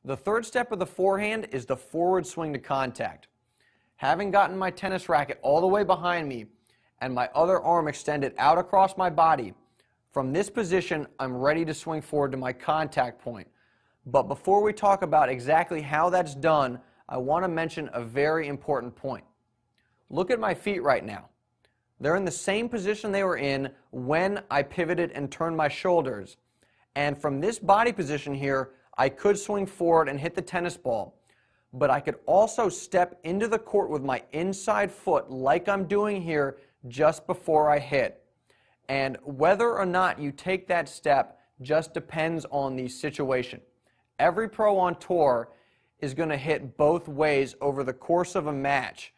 The third step of the forehand is the forward swing to contact. Having gotten my tennis racket all the way behind me and my other arm extended out across my body, from this position I'm ready to swing forward to my contact point. But before we talk about exactly how that's done, I want to mention a very important point. Look at my feet right now. They're in the same position they were in when I pivoted and turned my shoulders. And from this body position here, I could swing forward and hit the tennis ball. But I could also step into the court with my inside foot like I'm doing here just before I hit. And whether or not you take that step just depends on the situation. Every pro on tour is going to hit both ways over the course of a match.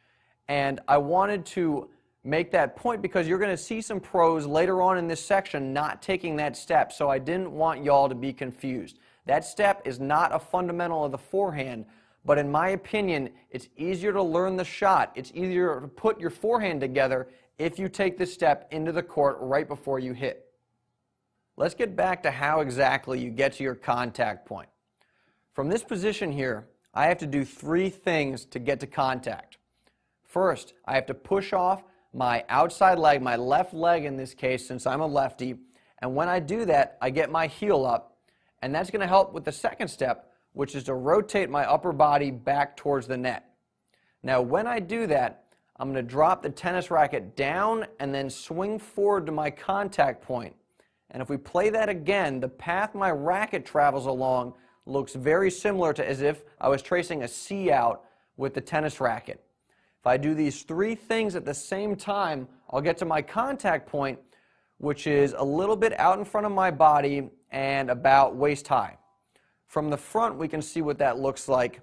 And I wanted to make that point because you're going to see some pros later on in this section not taking that step, so I didn't want y'all to be confused. That step is not a fundamental of the forehand, but in my opinion, it's easier to learn the shot. It's easier to put your forehand together if you take this step into the court right before you hit. Let's get back to how exactly you get to your contact point. From this position here, I have to do three things to get to contact. First, I have to push off my outside leg, my left leg in this case since I'm a lefty, and when I do that, I get my heel up, and that's going to help with the second step, which is to rotate my upper body back towards the net. Now when I do that, I'm going to drop the tennis racket down and then swing forward to my contact point. And if we play that again, the path my racket travels along looks very similar to as if I was tracing a C out with the tennis racket. If I do these three things at the same time, I'll get to my contact point, which is a little bit out in front of my body and about waist high. From the front, we can see what that looks like.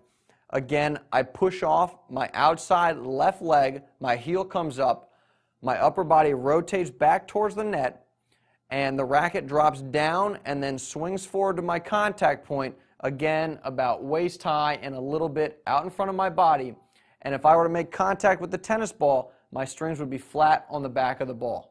Again, I push off my outside left leg, my heel comes up, my upper body rotates back towards the net, and the racket drops down and then swings forward to my contact point, again about waist high and a little bit out in front of my body. And if I were to make contact with the tennis ball, my strings would be flat on the back of the ball.